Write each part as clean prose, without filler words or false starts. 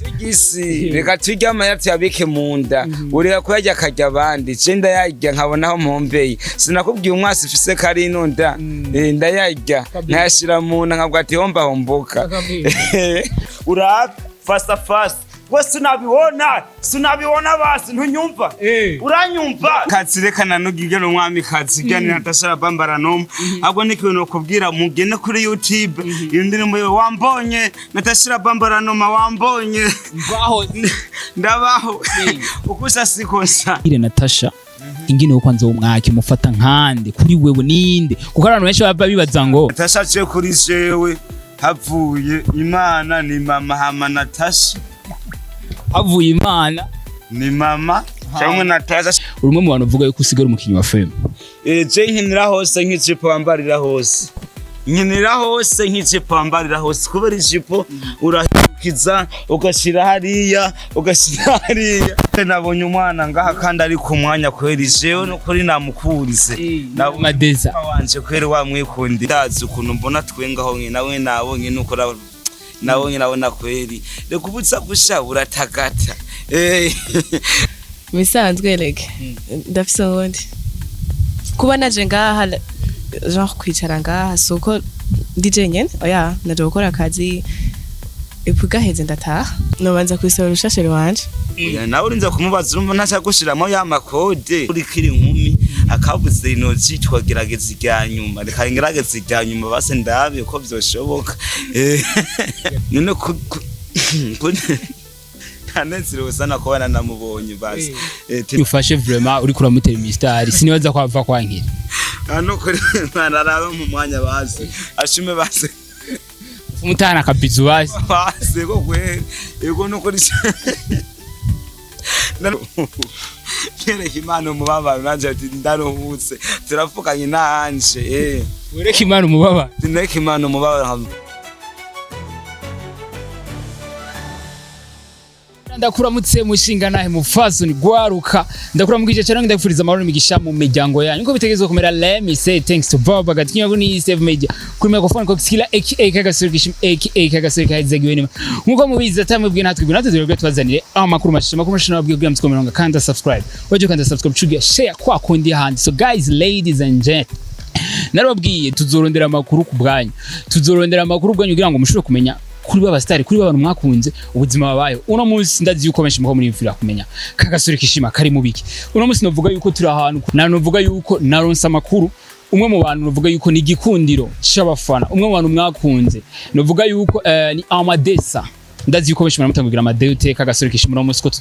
Igisi reka turya amayati yabike munda ureka kuyarya akarya abandi je ndayarya nkabonaho mpombeye sinakubwiye umwasi ufise kari inunda ndayarya nkayashira mu nda nkabwa ati homba homboka uraba fast wese sinabibona basi ntunyumva uranyumva kazi reka nanugige no mwami kazi gani natashara bambara no ahubwo nikiwe no kubwira mugene kuri YouTube indirimbo wambonye natashara bambara no wambonye ndabaho ukusha sikonsa ile Natasha ingine wo kwanza umwake mufata nkande kuri wewe ninde kuko abantu benshi baba bibaza ngo Natasha cyo kuri jewe havuye Imana ni mama hama Natasha havuye Imana ni mama cyangwa Natasha urumwe mu bantu uvuga yuko usigara umukinyi wa film je nkinira hose nk'ijipo wambarira hose nk'ijipo hose kubera ijipo urahikiza ugashira hariya nabonye umwana ngaha kandi ari ku mwanya kweri jewe no kuri namukunze Madeza wanje kweri wamwikundi ndazi ukuntu mbona twengaho nawe nabonye nuko nawe kweri reka ubutsa gusha uratagata bisanzwe rege ndafise ubundi kuba naje ngaha genre kwicara ngaha suko ndije nyene oya naje gukora akazi ipugaheze ndataha nobanza kwisora urushashero wanje nawe urinza kumubaza urumva ntacha gushiramo ya makode uri kiri nkumi akabuze inozi twagerageza iryanyuma reka ngerageza iryanyuma base ndabe ko byoshoboka none kanezero sana kubana namubonye basi ufashe vraiment uri kuramutera mistari sinibaza ko ava kwankira ano kuri narabe mu mwanya basi ashume basi umutana kabizu basi ko kwe ego no kuri Kereka Imana umubabaro nanje ati ndaruhutse turapfukanye nanje ureka Imana umubabaro tineka Imana umubabaro ndakuramutse mushinga nahe mufazo ni gwaruka ndakuramukije cyane ndagufuriza amahoro n'imigisha mu miryango yanyu nko bitegezwe kumera let me say thanks to Bob gatinya ngo ni save media kuri microphone ko skilla aka kagasirikishim hazegiwe nima nkuko mubizi atamubwiye natwe natwe twazanire amakuru mashima babwiye kugira mutikomeronga kandi subscribe waje kandi subscribe chugia share kwa kundi handi so guys ladies and gentlemen narababwiye tuzorondera amakuru ku bwanyu kugira ngo mushobore kumenya kuri baba star kuri baba mwakunze ubuzima babaye uno munsi ndazi yuko benshi muko muri mfira kumenya kagasore kishima kari mubiki uno munsi novuga yuko turi ahantu novuga yuko naronse amakuru umwe mu bantu novuga yuko ni gikundiro cy'abafana umwe mu bantu mwakunze novuga yuko ni AMA200 ndazi yuko benshi muramutangira amadeyute kagasore kishima no munsi ko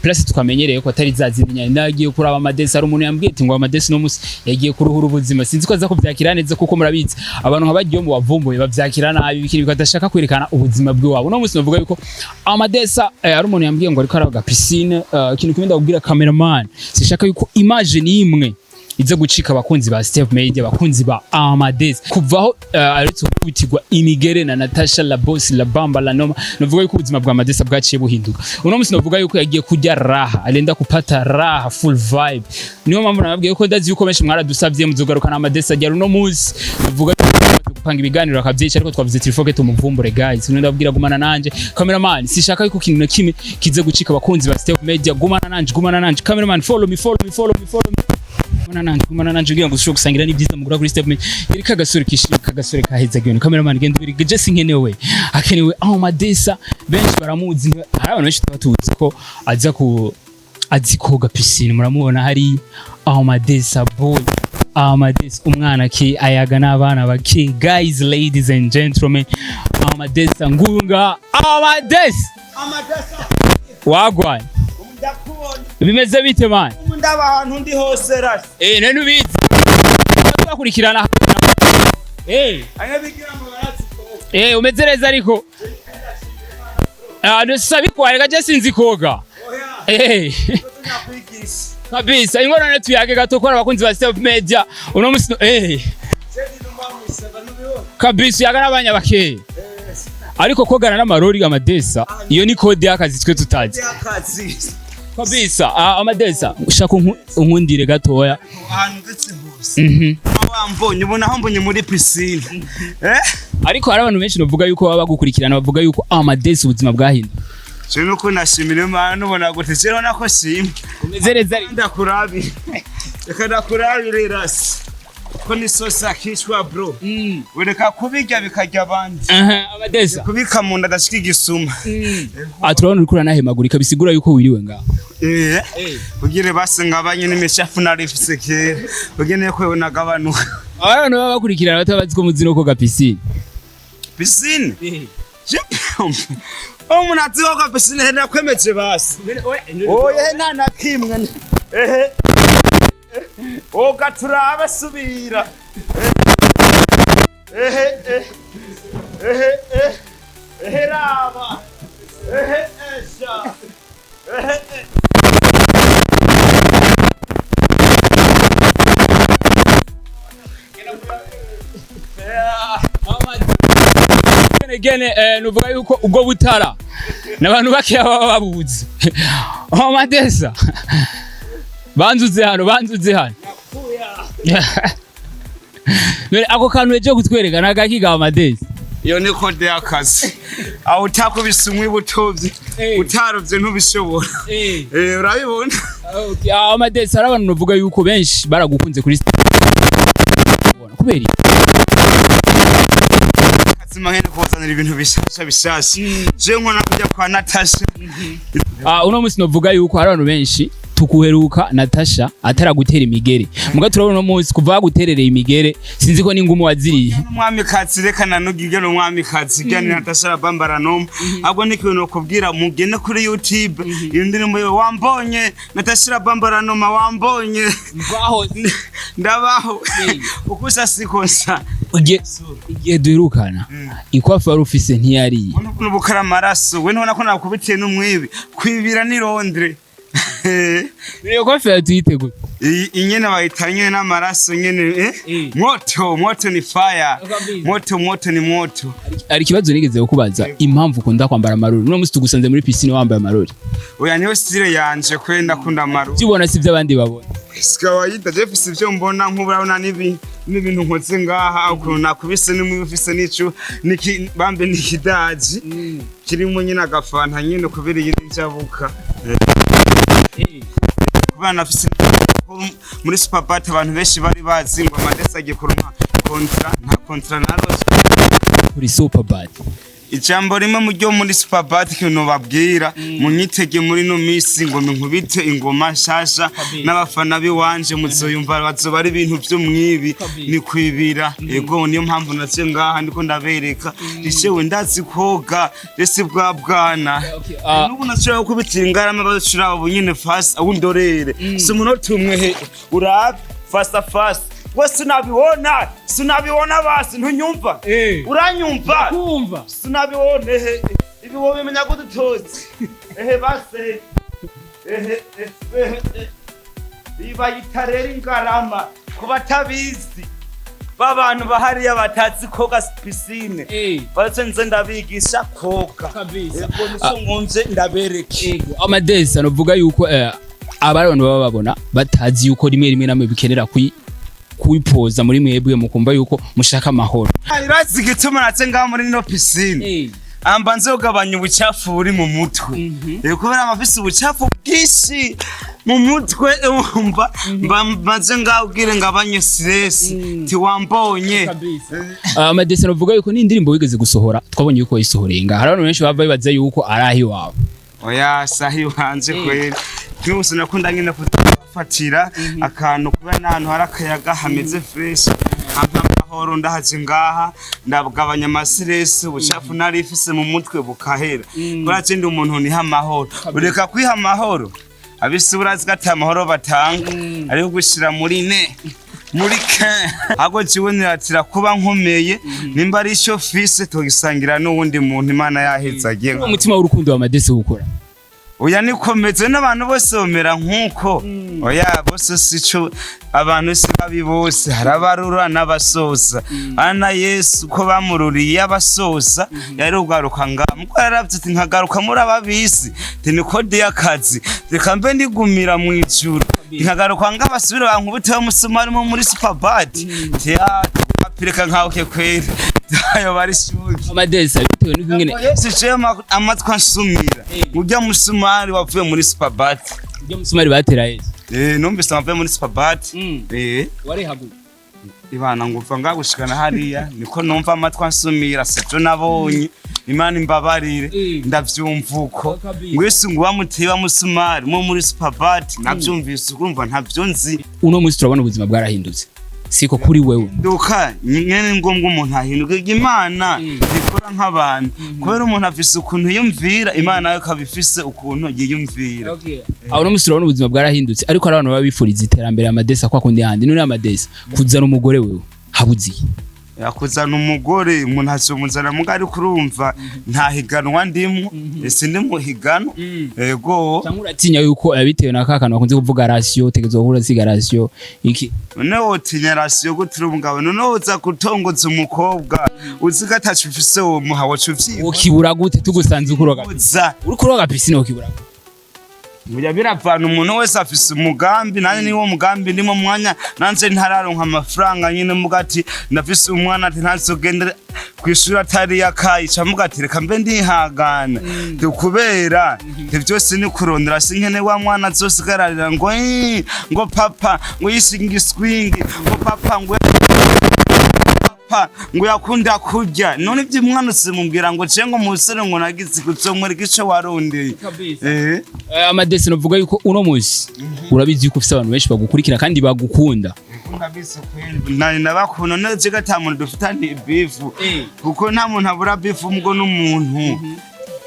place tukamenyereye ko atari zazindinya ndagiye kuraba AMA200 ari umuntu yambwiye ati ngo AMA200 no munsi yagiye kuruhura ubuzima sinzi ko aza kuvyakira neza kuko murabizi abantu nkabagiye mu bavumbuye bavyakira nabi bikiri bikadashaka kwerekana ubuzima bw'iwabo no munsi novuga yuko AMA200 ari umuntu yambwiye ngo ariko araga piscine ikintu kimenda kubwira cameraman sishaka yuko image ni imwe iza gucika abakunzi ba Steve Media abakunzi ba AMA200 kuvaho aritse kubitirwa imigere na Natasha la boss la bamba la noma novuga yuko ubuzima bwa AMA200 bwaciye buhinduka uno munsi novuga yuko yagiye kujya raha alenda kupata raha full vibe niyo mpamvu nababwiye yuko ndazi yuko benshi mwaradusavye muzogaruka na AMA200 ajya uno munsi novuga gupanga ibiganiro akavyica ariko twavuze telephone tumuvumbure guys ndababwira gumana nanje cameraman sishaka yuko kintu nakime kize gucika abakunzi ba Steve Media gumana nanje cameraman follow me Kumana nanje ngira ngo ushobora gusangira n'ibyiza mugura kuri Steve Media yari kagasore kishika kagasore kahezagiwe cameraman genda biri je sinkenewe akenewe AMA200 benshi baramuzi hari abantu benshi batuzi ko azikoga piscine muramubona hari AMA200 boy AMA200 umwana ki ayaga n'abana baki guys ladies and gentlemen AMA200 ngunga AMA200 wagwa bimeze bite man ndaba ahantu ndi hose rasi none ubizi twakurikirana anya bigira ngo baratiko umeze neza ariko nusabi kwaye gaje sinzi koga kabisa ingorane tuyage gato ko abakunzi ba Steve Media uno musi kabisa yaga nabanya bakeye ariko kogana n'amarori AMA200 iyo ni code y'akazi twe tutazi kabisa AMA200 ushaka unkundire gatoya ahantu ndetse hose wambonye ubona aho mbonye muri piscine ariko hari abantu benshi bavuga yuko baba bagukurikirana bavuga yuko AMA200 ubuzima bwahinda je nuko nashimira Imana nubona gute je nona ko shimwe umezereza ari ndakurabi reka ndakurabire rasi ko ni sosa akishwa bro wereka kubirya bikarya abandi amadesa kubika mu nda adashika igisuma turabona uri kurana hemagurika bisigura yuko wiriwe ngaho ugire base ngabanye n'imishafu nari Ufise kera ugene ko nagabanuka abantu baba bakurikirana batabazi ko muzino ko ga piscine umuntu aziho ga piscine henda kwemeje basi oye nta na kimwe oga turabe subira raba esha gene nuvuga yuko ubwo butara nabantu bakiya baba babuzi amadesa banzuze hano none ako kantu eje kutwereka nagakiga amadesa iyo ni kode y'akazi aho utakubise umwibutovye utarovye ntubishobora urabibona amadesa ari abantu nuvuga yuko benshi baragukunze kuri kubera mahene kuzanira ibintu bishasha je nkona kujya kwa Natasha uno musi novuga yuko hari abantu benshi tukuheruka Natasha ataragutera imigere muga turabona uno musi kuva guterereye imigere sinzi ko ningumu waziriye umwami kazi reka nanugige no umwami kazi cyane Natasha bambara no ahubwo nikiwe no kubwira mugene kuri YouTube iyo ndirimbo yo wambonye Natasha bambara no wambonye mbaho ndabaho ukusa sikonsa igihe duherukana ikwafu wari Ufise ntiyariye uno bukara amaraso we ntubona ko nakubitiye n'umwibi kwibira ni Londres niyo kwafu yatuyiteguye inyene bayitanye n'amaraso nyene moto ni fire moto ni moto ari kibazo nigeze kukubaza impamvu ukunda kwambara amarori uno musi tugusanze muri piscine wambaye amarori oya niyo style yanje kwenda kunda amarori tubona sivyo abandi babona sikawayita Ufise ivyo mbona nk'uburabona n'ibintu nkoze ngaha ukuntu nakubise nimwe Ufise n'ico bambe nikidaji kirimo nyine agafanta nyine kubereye n'injabuka kubana Ufise muri superbat abantu benshi bari bazi ngo amadesa agiye kuruma nta kontra narose kuri superbat ijambo rimwe mu ryo muri superbat kintu babwira munyitege muri no misi ngo nkubite ingoma nshasha n'abafana biwanje muzoyumva bazoba ari ibintu byo mwibi ni kwibira ego niyo mpamvu nace ngaha ndiko ndabereka rishewe ndazi koga rese bwa bwana nubu nashobora gukubitira ingarama bacura abo nyine fast awundorere si umunota umwe he urab fast wese sinabibona basi ntunyumva uranyumva kumva sinabibona ibi wowe menya ko dutozi base iba yitarera ingarama kuba tabizi babantu bahariya batazi koga piscine bazenze ndabigisha koga kabisa nkunze ndabereke amadesa novuga yuko abantu baba babona batazi yuko rimwe namwe bikenera kuipoza muri mwebwe mukumva yuko mushaka amahoro irazi gituma natse ngaho muri no piscine ambanze ugabanya ubucafu buri mu mutwe kubera amafisi ubucafu bwinshi mu mutwe umva maze ngaho ubwire ngabanye stress tiwambonye amadesa novuga yuko n'indirimbo wigeze gusohora twabonye yuko yisohoreye ngaho hari abantu benshi bava bibaza yuko arahi wawe oya sahi wanje kweli cyose nakunda nyine kufatira akantu kuba n'ahantu hari akayaga hameze fresh amahoro ndahaje ngaha ndabugabanya amasiresi ubucafu nari Ufise mu mutwe bukahera kuraje ndi umuntu ni amahoro ureka kwiha amahoro abisi urazi gata amahoro batanga ari gushira muri hago jiwe niratira kuba nkomeye nimba ari cyo Ufise togisangira n'uwundi muntu Imana yahezagiye umutima w'urukundo wa Madese gukora oya nikomeze n'abantu bose bomera nkuko oya bose sico abantu sibabi bose harabarura n'abasoza ana Yesu ko bamururiye abasoza yari ugaruka ngamuko yaravye ati nkagaruka muri ababisi tinikode y'akazi reka mbe ndigumira mu ijuru nkagaruka ngabasubira bankubiteho musumari muri superbat wapireka nkaho ke kweli ayo bari shuki amadesa bitewe n'ingene sice amatwi ansumira urya musumari wavuye muri superbat ibyo musumari batera yesu numvise wavuye muri superbat warehaguye ibana nguva ngagushikana hariya niko numva amatwi ansumira sivyo nabonye Imana imbabarire ndavyumva uko ngwese ngo wamuteba musumari mu muri superbat navyumvise urumva ntavyo nzi uno munsi turabona ubuzima bwarahindutse siko kuri wewe nduka nyene ngombwa umuntu ahinduka Imana ikora nk'abantu kubera umuntu afise ukuntu yumvira Imana yo kabifise ukuntu yiyumvira aho no munsi turabona ubuzima bwarahindutse ariko ari abantu baba bifuriza iterambere amadesa kwa kundi handi none amadesa kuzana umugore wewe habuziye yakuzana umugore umuntu asomuzana mugari kurumva nta higanwa ndimo ese ndi mu higano yego cyangwa uratinya yuko abitewe na kakano bakunze kuvuga ratio tegezo hura siga ratio iki none wotinya ratio gutira umugabo none uza kutongoza umukobwa uzika atacufise uwo muhawo cuvyi ukibura gute tugusanze ukuroga uri kuroga piscine ukibura Muya biravana umuntu wese afise umugambi nane niwo mugambi ndimo mwanya nanze ntararonka amafaranga nyine mugati ndafise umwana ati ntazogende kwishura atari yakayi camugati reka mbe ndihagana dukubera byose ni kurondera sinkene wa mwana zosigararira ngo papa ngo yisingi swingi ngo papa ngo yakunda kurya none ibyo mwana usimubwira ngo cengo musore ngo nagize kuzomwereka ico warondeye amadesi novuga yuko uno munsi urabizi yuko ufise abantu benshi bagukurikira kandi bagukunda ndabise kweli nani nabakunda neze gatamuntu dufitani bifu kuko nta muntu abura bifu mugo n'umuntu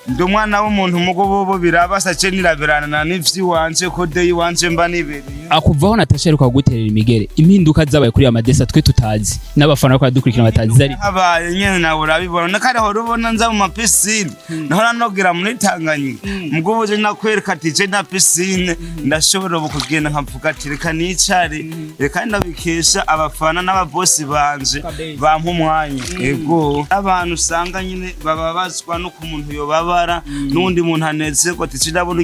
ndo mwana w'umuntu mugo bobo birabasa ce niraberana n'ivyi wanje ko deyi wanje mba nibereye akuvaho Natasha ariko guterera imigere impinduka zabaye kuri amadesa twe tutazi n'abafana ko dukurikira batazi ari habaye nyene nawe urabibona nakare ho rubona nza mu piscine naho nanogira muri Tanganyika mugo boje nakwereka ati je na piscine ndashobora kugenda nkavuga ati reka nicare reka ndabikesha abafana n'ababosi banje bampa umwanya ego abantu usanga nyine bababazwa no ku muntu yobaba nundi muntu aneze ko ati ndabona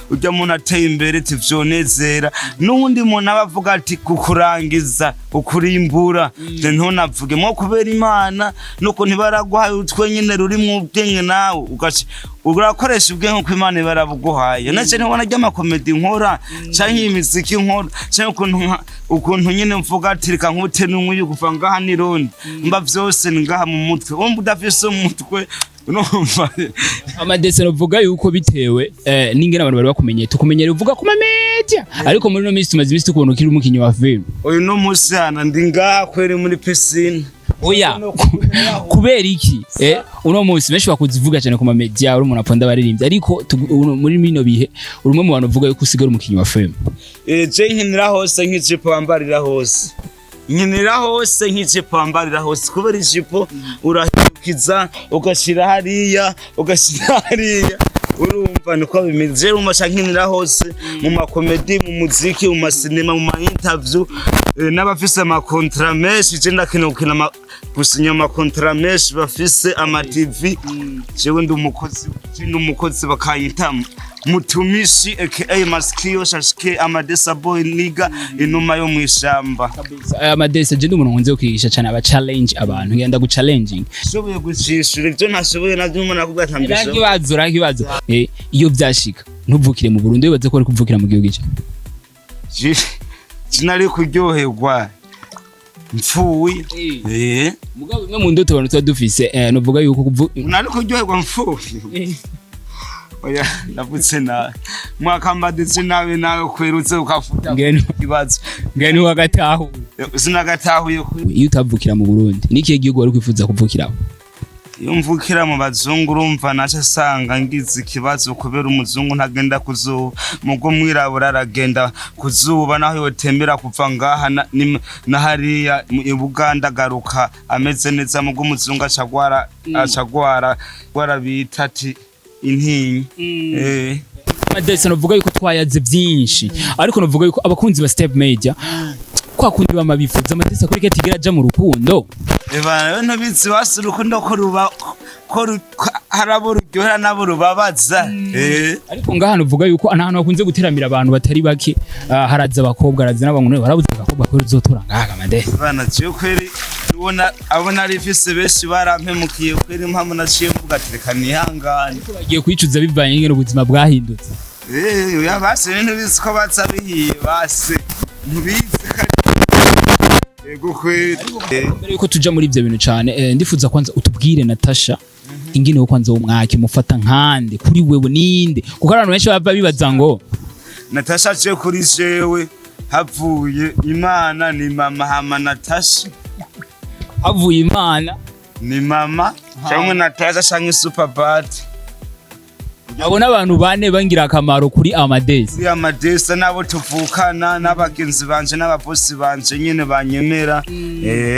ujya muntu ateye imbere tivyonezera nundi muntu abavuga ati kukurangiza ukurimbura ntonavuge mo kubera Imana nuko ntibaraguhaye utwe nyine ruri mu bwenge nawe ugace urakoresha ubwenge ko Imana barabuguhaye nace ntibona ry'ama comedy nkora canke imiziki nkora canke ukuntu nyine mvuga ati reka nkute n'umwe kuva ngaha nironde mba vyose ngaha mu mutwe wumva udafise umutwe amadese novuga yuko bitewe n'ingene abantu bari bakumenyeye tukumenyere uvuga ku media ariko muri no minsi tumaze imisi tukubona ukiri umukinyi wa film uyu no musi hana ndi ngaha kweri muri piscine oya kubera iki uno munsi benshi bakuzivuga cyane ku media uri umuntu aponda baririmbye ariko muri mino bihe urumwe mu bantu uvuga yuko usigara umukinyi wa film je nkinira hose nk'ijipo wambarira hose nkinira hose nk'ijipo wambarira hose kubera ijipo urahikiza ugashira hariya urumva niko bimeze umasha nkinira hose mu makomedi mu muziki mu masinema mu ma interview n'abafise ama contrat menshi je ndakina gusinya ama contrat menshi bafise ama TV jewe ndi umukozi bakayita mutumishi aka maskio shashike amadesa boy niga inuma yo mwishamba amadesa je ndumuntu nkunze kwigisha cyane aba challenge abantu ngenda gu challenging shoboye gucishura ivyo nashoboye navyo umuntu akubwa tambisho rakibazo iyo byashika ntuvukire mu Burundi wibaze ko ari kuvukira mu gihugu cyawe sinari kuryoherwa mfuye mugabo imwe mu ndoto abantu dufise novuga yuko nari kuryoherwa mfuye oya ndavutse nawe mwakambaditse nawe kwerutse ukafuta ikibazo ngene wagatahu sinagatahuye iyo utavukira mu Burundi nikiye gihugu wari kwifuza kuvukiraho iyo mvukira mu bazungu urumva naca sanga ngize ikibazo kubera umuzungu ntagenda kuzuba mugo mwirabura aragenda kuzuba naho yotembera kuva ngaha na hariya i Buganda garuka ameze neza mugo umuzungu acagwara bita ati intinyi amadesi novuga yuko twayaze byinshi ariko novuga yuko abakunzi ba Step Media kwa kundi bamabifuza amadesi kuri ketigira aja mu rukundo eba ntabizi wasi urukundo ko ruba ko harabo ruryohera nabo rubabaza ariko ngaha novuga yuko ahantu bakunze guteramira abantu batari bake haraza abakobwa araza n'abahungu barabuze abakobwa ko uzotora ngaha amadesi bana cyo kweri abona ari Ufise benshi barampemukiye kweri impamvu naciye mvuga ati reka nihangane bagiye kwicuza bivanye n'ingene ubuzima bwahindutse ya base ntubizi ko baza bihiye base ntubizi ego kweri mbere yuko tuja muri ivyo bintu cane ndifuza kwanza utubwire Natasha ingene wo kwanza umwaki mufata nkande kuri wewe ninde kuko abantu benshi baba bibaza ngo Natasha je kuri jewe havuye Imana ni mama hama Natasha havuye Imana ni mama cyangwa Natasha canke Superbad abo n'abantu bane bangira akamaro kuri AMA200 kuri AMA200 nabo tuvukana n'abagenzi banje n'ababosi banje nyene banyemera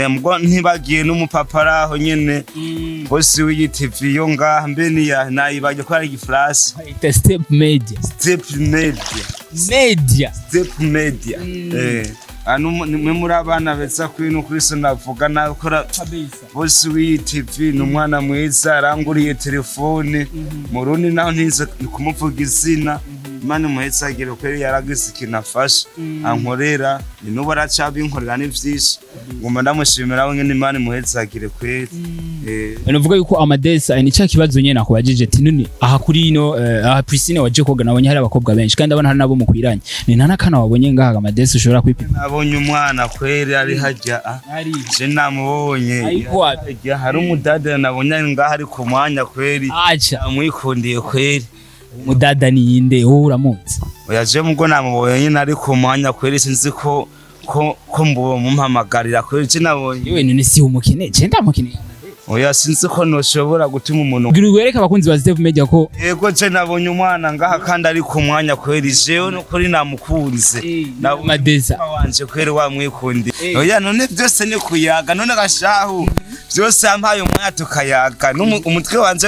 mbwo ntibagiye n'umupaparaho nyene bosi w'iyi TV yo ngaha mbe niya nayibaje ko ari giflash step media nimwe muri abana beza kwino kuri so navuga nakora bosi w'iyi TV n'umwana mwiza aranguriye telefone murundi naho ntize kumuvuga izina Imana muhetsagire kweri yaragize ikintu afasha ankorera nubu aracabinkorera n'ivyinshi ngomba ndamushimira aho nyene Imana muhetsagire kweri Navuga yuko AMA200 ni cya kibazo nyene nakubajije ati none aha kuri ino aha piscine waje koga nabonye hari abakobwa benshi kandi abana hari nabo mukwiranye ni nta nakana wabonye ngaha AMA200 ushobora kwipima nabonye umwana kweri ari hajya je namubonye hari umudada nabonye ngaha ari ku mwanya kweri amwikundiye kweri mudada ni inde wowe uramutse oyaje mugo namubonye nyine ari ku mwanya kweri sinzi ko mbo mumpamagarira kweri je nabonye yewe none si umukene je ndamukene oya sinzi ko noshobora gutuma umuntu ngira wereka abakunzi ba Steve Media ko yego je nabonye umwana ngaha kandi ari ku mwanya kweri jewe no kuri namukunze AMA200 wanje kweri wamwikundi oya none byose ni kuyaga none gashahu byose ampaye umwanya tukayaga umutwe wanje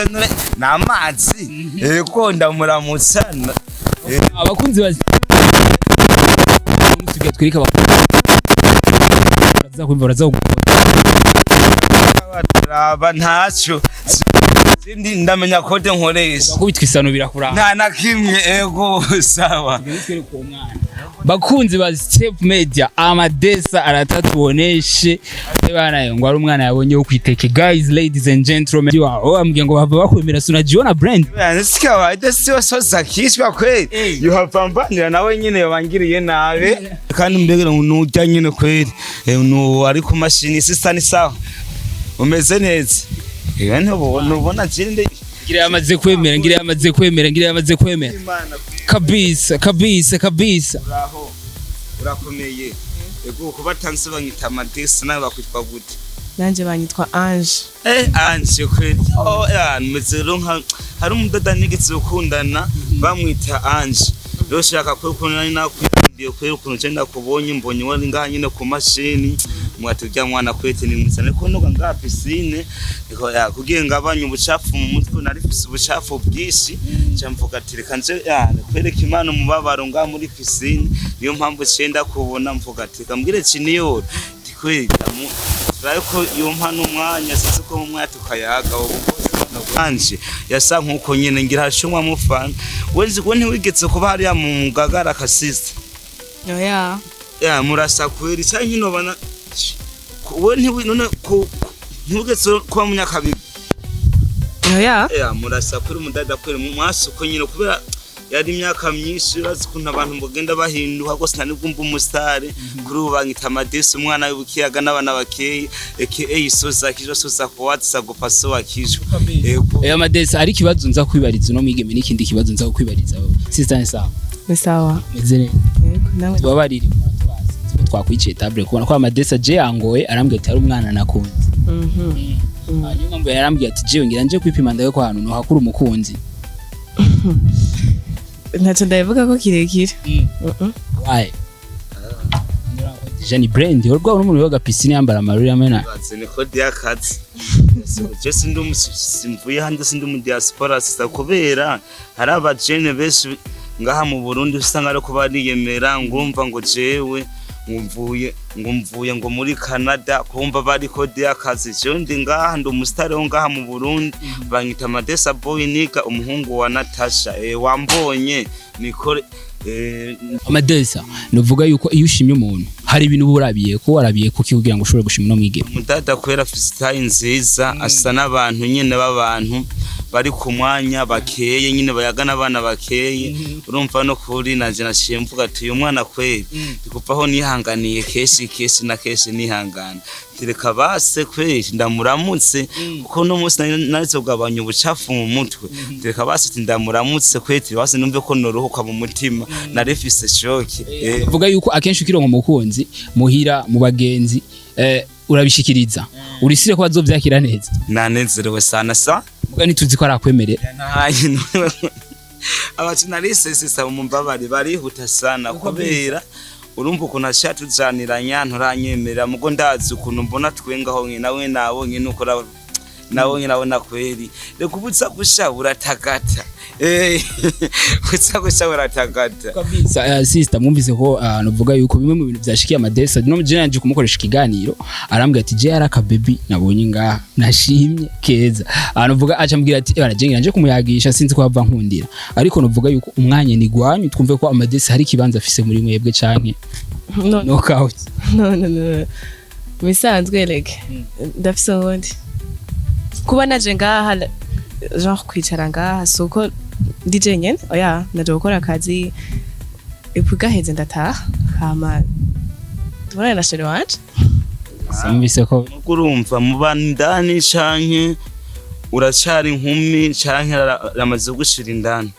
n'amazi yego ndamuramutsa abakunzi ba tugiye twereka abaturaba ntacyo sindi ndamenya kode nkoresha kubitwa isano birakura nta na kimwe ego sawa bakunzi ba Steve Media AMA200 aratatuoneshe bana ngo ari umwana yabonye wo kwiteke guys ladies and gentlemen ambwiye ngo bava bakwemera sunajiona brand nisika waide sio soza kishwa kweli yuhapambanira nawe nyine yabangiriye nabe kandi mbegera nujya nyine kweli ari ku mashini sisa ni sawa umeze neza nubona jinde ngira yamaze kwemera kabisa urakomeye ego kuba tanse banyita AMA200 nawe bakwitwa gute nanje banyitwa Ange Ange kweli mezero hari umudada nigitse ukundana bamwita Ange rero shaka kwekona nakwiye kwera ukuntu cyenda kubonye mbonye wari ngaha nyine ku mashini mwatujya mwana kwete ni mwisane ko noga ngaha piscine kugiye ngabanye ubucafu mu mutwe nari fise ubucafu bwishi cyamvuga ati reka nje kwereka Imana umubabaro ngaha muri piscine niyo mpamvu cyenda kubona mvuga ati kambwire ciniyo dikwega ko iyo mpano umwanya sise ko mu mwanya tukayaga Ange yasa nkuko nyene ngira hashumwa mufana wenzi ko ntiwigetse kuba hari ya mu Ngagara kasiste murasa kweri cyane no bana we none ntiwigetse kuba munyakabiga murasa kweri umudada kweri mu maso ko nyine kubera yari imyaka myinshi bazikunta abantu mugenda bahinduka gose nta nibwo umusitari kuri ubu banyita AMA200 umwana w'ubukiyaga n'abana bakeye isoza ko watsa gupaso wakijwe AMA200 ari kibazo nza kwibariza no mwigeme n'ikindi kibazo nza kwibariza sister ni sawa meze neza yego nawe tubabarire twakwicaye table kubona ko AMA200 je yangoye arambwiye ati ari umwana nakunze hanyuma ngo yarambwiye ati je ngira nje kwipima ndayo ko hano no hakuru umukunzi ntacyo ndavuga ko kirekire why Jenny brand urwa n'umuntu yoga piscine yambara amaruri amena ni code y'akazi je simvuye handi sindi mu diaspora sisa kubera hari abajene benshi ngaha mu Burundi usanga ari ko bariyemera ngumva ngo jewe ngumvuye ngo mvuye ngo muri Canada kumva bari kode y'akazi je ndi ngaha ndi umusitari wo ngaha mu Burundi banyita Amadesa boy niga umuhungu wa Natasha wambonye nikore Amadesa nuvuga yuko iyo ushimye umuntu hari ibintu burabiye ko warabiye ko kugira ngo ushobore gushima no mwigeme mudada kwera freestyle nziza asa n'abantu nyene b'abantu bari ku mwanya bakeye nyine bayagana abana bakeye urumva no kuri naje naciye mvuga ati uyu mwana kweri ndikuvaho nihanganiye keshi na keshi nihangana tireka base kweri ndamuramutse kuko no munsi narizo gabanya ubucafu mu mutwe tireka base ndamuramutse kweri base numve ko noruhuka mu mutima nari Ufise shoki uvuga yuko akenshi ukironka mukunzi muhira mu bagenzi urabishikiriza urisire ko bazovyakira neza nanezerewe sana sa Bwani tuzi ko arakwemerera. Nahaye abacinaliste sisa umumbabari barihuta sana kubera urumva ukuntu ashatuzaniranya nturanyemerera mugo ndazi ukuntu mbona twengaho nge nawe nabonye nuko nabonye nabona kweri reka ubutsa gushabura tagata kutsa gushabura tagata kabisa sister mwumvise ko nuvuga yuko bimwe mu bintu byashikiye Amadesa no je nanje kumukoresha ikiganiro arambwira ati je araka baby nabonye ngaha nashimye keza nuvuga acha mbwira ati barajenga nje kumuyagisha sinzi ko bava nkundira ariko nuvuga yuko umwanya ni gwanyu twumve ko Amadesa hari kibanza afise muri mwebwe canke no couch no bisanzwe reke ndafise ubundi kuba naje ngaha genre kwicara ngaha suko DJ nyene oya naje gukora akazi ipuga heze ndataha hama tubona na sheri wanje simvise ko urumva mu bandani canke uracari inkumi canke ramaze gushira indani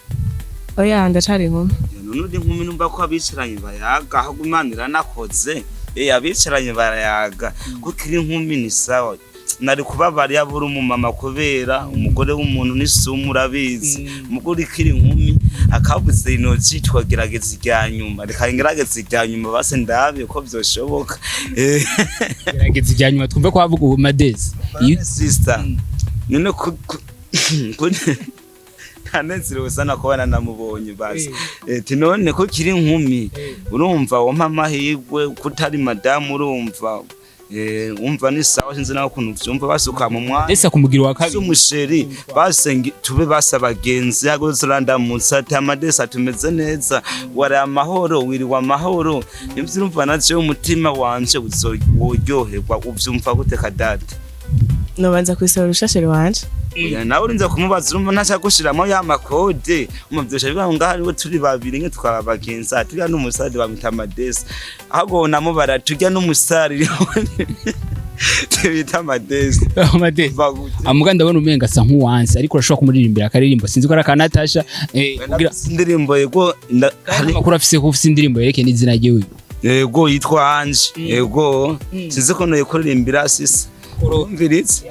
oya ndacari inkumi none uri inkumi numva ko abicaranye bayaga aho gumanira nakoze abicaranye barayaga kuko iri inkumi ni sawa nari kubabari yabura umumama kubera umugore w'umuntu n'isumu urabizi umugore ikiri inkumi akabuze inoji twagerageza iryanyuma reka ngerageza iryanyuma base ndabe ko byoshoboka gerageza iryanyuma twumve ko havuga Amadesa sister none kanezerewe sana kubana namubonye basi none ko kiri inkumi urumva wo mpamahirwe kutari madamu urumva umva ni sawa sinzi naho kuntu vyumva basuka mu mwana Amadesa kumugira wa kabiri umusheri basengi tube basabagenzi yagozoranda munsati Amadesa tumeze neza wari amahoro wiri wa mahoro nivyo urumva naje umutima wanje uzoyoryoherwa uvyumva gute kadate nobanza kwisaba urushasheri wanje nawe urinza kumubaza urumva ntacha gushiramo ya makode umuvyosha bibaho ngaho ariwe turi babiri nke twarabagenza tujya n'umusadi bamita Amadesa aho namo baratujya n'umusari tubita Amadesa amuga ndabona umenga asa nkuwanse ariko urashobora kumuririmbira akaririmbo sinzi ko araka Natasha kugira indirimbo yego hari makuru afise ko ufise indirimbo yereke n'izina ryiwe yego yitwa Anje yego sinzi ko no kuririmbira sisi urumviritse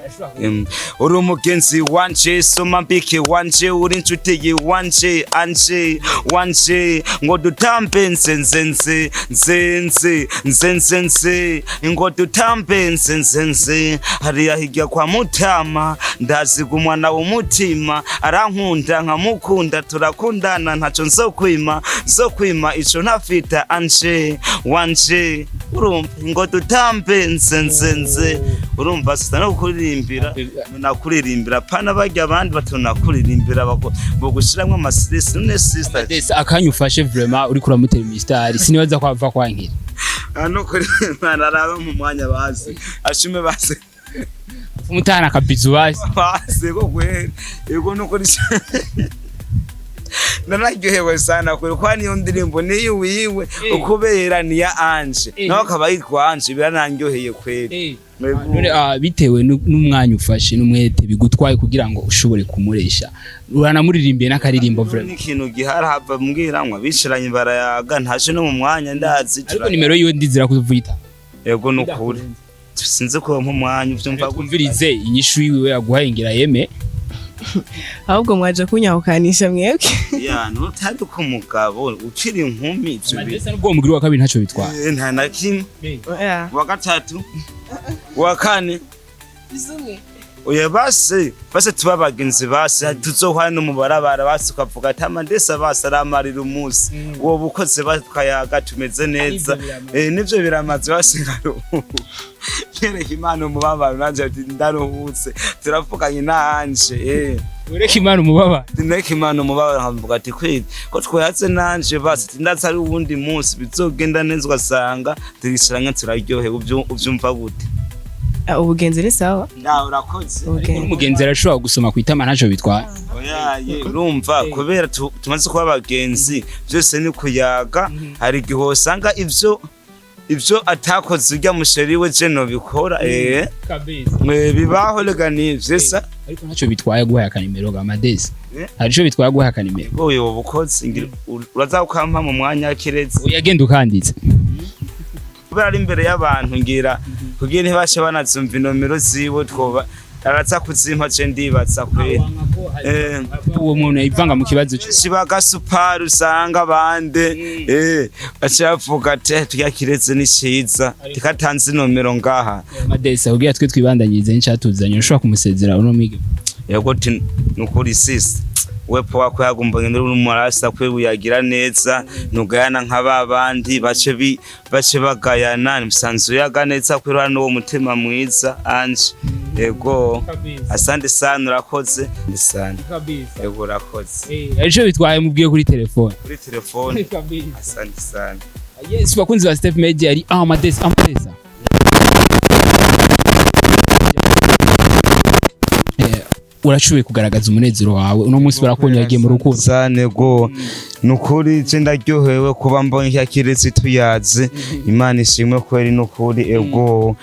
uri umugenzi wanje soma mbike wanje uri inshuti wanje anje wanje ngo dutambe nzenzenze ngo dutambe nzenzenze hariya hirya kwa Mutama ndazi umwana w'umutima arankunda nkamukunda turakundana ntaco nzokwima ico ntafita anje wanje urumva ngo dutambe nzenzenze urumva sita no kuririmbira nakuririmbira pana bajya abandi batonakuririmbira bo gushiramwe amasirisi none sister Amadesa akanyufashe vraiment uri kuramutera imistari sinibaza kwava kwankira no kuri naraba mu mwanya bazi ashume base umutana kabizu base ko kweli yego no kuri nararyohewe sana kuko niyo ndirimbo niyo wiwe ukubera ni ya Anje naho akaba yitwa Anje birananyoheye kweli none bitewe n'umwanya ufashe n'umwete bigutwaye kugira ngo ushobore kumuresha uranamuririmbiye n'akaririmbo vraiment ikintu gihara hava mbwira ngo bishiranye barayaga ntaje no mu mwanya ndazi ariko nimero yiwe ndizira kuvuita yego nukuri sinzi ko mu mwanya uvyumva kumvirize inyishu yiwe yaguhaye ngira yeme ahubwo mwaje kunyahukanisha mwebwe ya no tandi ko mugabo ukiri inkumi ivyo Amadesa n'ubwo mugiri wa kabiri ntaco bitwara nta nakimwe wa gatatu wa kane oya base tuba bagenzi base tuzohwana no mubarabara base ukavuga ati amadesa base aramarira umunsi uwo bukoze bakayaga tumeze neza nivyo biramaze base kereka Imana umubabaro nanje ati ndaruhutse turavuganye nanje ureka Imana umubabaro ndeka Imana umubabaro nkavuga ati kweli ko twoyatse nanje base ndazi ari uwundi munsi bizogenda neza ugasanga turishiranye turaryohe uvyumva gute ubugenzi ni sawa urakoze umugenzi arashobora gusoma kwitama ntaco bitwara oyaye urumva kubera tumaze kuba abagenzi byose ni kuyaga hari igihe usanga ivyo atakoze urya musheri we je no bikora bibaho rega nivyo sa ariko ntaco bitwaye guhaka nimero ga Amadesi arico bitwaye guhaka nimero oye ubukoze uraza ukampa mu mwanya kiretse uyagenda ukanditse kubera ari imbere y'abantu ngira kugira ntibashe banazumva inomero ziwe twoba araza kuzimpa je ndibaza kwera uwo muntu yivanga mu kibazo shibaga super usanga bande bacavuga ati tuyakiretse ni ciza tikatanze inomero ngaha Amadesi ubwiye twe twibandanyize ncatuzanye ushobora kumusezera uno mwige yego ati nukuri sisi wepo wako yagumbanye n'umurasa kwe uyagira neza nugayana nk'ababandi bace bagayana musanzu yaga neza kwera no mutima mwiza anje yego asante sana urakoze ndisana yego urakoze arico bitwaye mubwiye kuri telefone asante sana yes bakunzi ba Step Media ari Amadesi urashoboye kugaragaza umunezero wawe uno munsi barakonyagiye mu rukundo cyane go nukuri je ndaryohewe kuba mbonye cyakiretse tuyaze Imana ishimwe kweri nukuri ego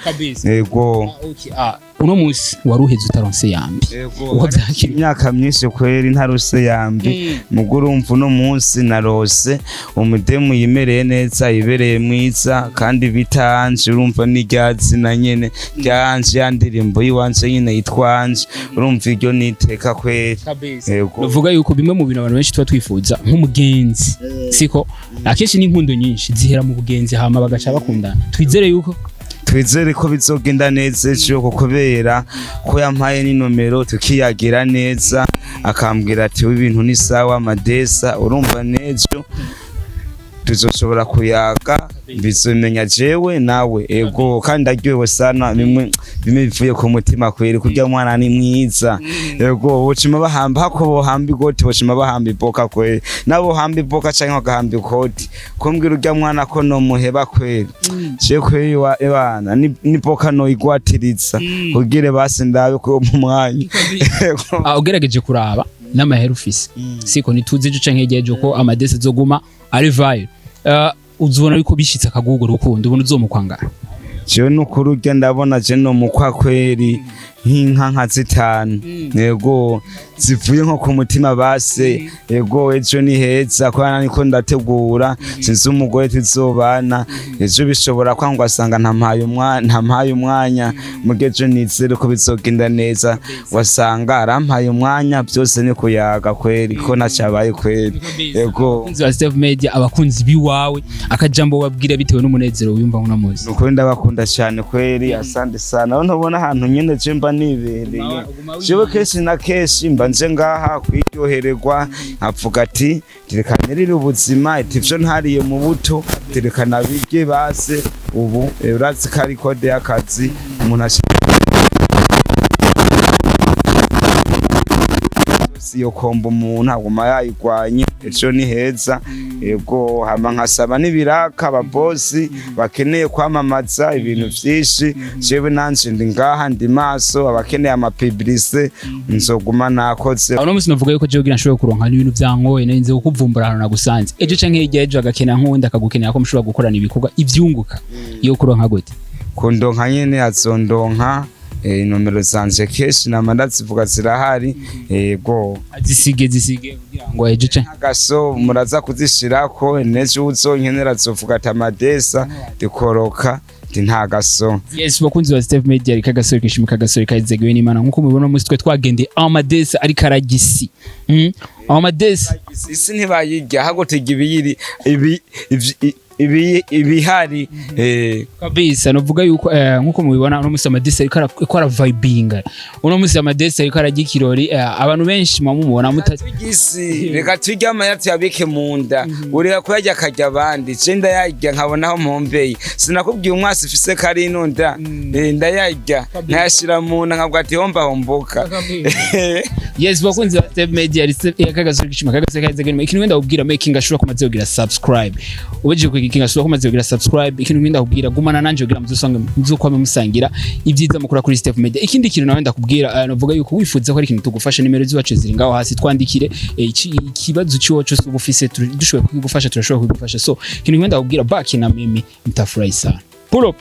uno munsi waruheze utaronse yambi uko byakira imyaka myinshi kweri ntarose yambi muguru umva uno munsi narose umudemu yimereye neza ibereye mwiza kandi bitanje urumva n'iryazi na nyene ryanje yandirimbo yiwanje nyine yitwanje urumva iryo niteka kweri uvuga yuko bimwe mu bintu abantu benshi tuba twifuza nk'umugenzi siko akenshi n'inkundo nyinshi zihera mu bugenzi hama bagaca bakundana twizere ko bizogenda neza ejo kubera ko yampaye n'inomero tukiyagira neza akambwira ati ibintu ni sawa Amadesa urumva nejo tuzoshobora kuyaga bizomenya jewe nawe ego kandi aryohewe sana bimwe bivuye ku mutima kweri kurya mwana ni mwiza ego bocima bahamba hako bohamba igoti bocima bahamba iboka kweri nabo hamba iboka canke bagahamba ikoti kumbwira urya mwana ko no muheba kweri je kweri wa ebana ni boka no igwatiriza ugire basi ndabe ko mu mwanya ugerageje kuraba n'amahera ufise siko nituze je canke yegeje ko Amadesi zoguma ari vibe uzubona yuko bishitse akagugo rukundo ubona uzomukwangara jewe nukuri urya ndabona je no mukwa kweri nk'inka 5 yego zivuye nko ku mutima base yego ejo ni heza kwana niko ndategura sinzi umugore tuzobana ejo bishobora kwangwa asanga ntampaye umwanya mugejo nizere ko bizogenda neza wasanga arampaye umwanya byose ni kuyaga kweri ko nacabaye kweri yego kunzi wa Step Media abakunzi biwawe akajambo babwira bitewe n'umunezero wiyumva nk'una muzi nuko ndabakunda cyane kweri asante sana ntubona ahantu nyene je mba nibereye jewe keshi na keshi mba nje ngaha kwiryohererwa nkavuga ati terekanirire ubuzima ivyo ntariye mu buto terekana birye base ubu urazi ko ari kode y'akazi umuntu yo komba umuntu aguma yayigwanye ejo ni heza yego hama nkasaba n'ibiraka ababosi bakeneye kwamamaza ibintu vyinshi jewe nanje ndi ngaha ndi maso abakeneye amapublicité nzoguma nakoze uno munsi navuga yuko jewe gira nshoboye kuronka n'ibintu vyangoye narinze kukuvumbura hano nagusanze ejo canke hirya ejo agakena nkunda akagukenera ko mushobora gukorana ibikorwa ivyunguka iyo kuronka gute kundonka nyene azondonka nomero zanje keshi na mandatsi vuga zirahari yego zisige kugira ngo ejo canke agaso muraza kuzishirako nejo uzonkenera zovuga ati Amadesa dikoroka nta gaso yes bakunzi wa Step Media ari kagasore kishimika kagasore kazegewe n'Imana nkuko mubibona muri twe twagende Amadesa ari karagisi Amadesa isi ntibayirya hagotega ibiyiri ibihari kabisa novuga yuko nkuko mubibona uno musi amadesi ariko ara vibinga uno musi amadesi ariko arajya ikirori abantu benshi mumubona mutagisi reka turya amayati yabike munda ureka kuyajya akajya abandi je ndayarya nkabona aho mpombeye sinakubwiye umwasi ufise kari inunda ndayarya nkayashira mu nda nkabwa ati homba homboka yes bakunzi ba Step Media yakagazo gishima kagase kaze gene ikintu wenda ubwira making ashura kumaze kugira subscribe ubeje kugira ashura kumaze kugira subscribe ikintu wenda kubwira gumana nanje kugira muzusanga muzukwame musangira ibyiza mukura kuri Step Media ikindi kintu nawe ndakubwira novuga yuko wifuza ko ari ikintu tugufasha nimero ziwacu ziri ngaho hasi twandikire ikibazo cyo cyose ubufise dushoboye kugufasha turashobora kugufasha so ikintu wenda kubwira back na mimi mtafurahi sana pull up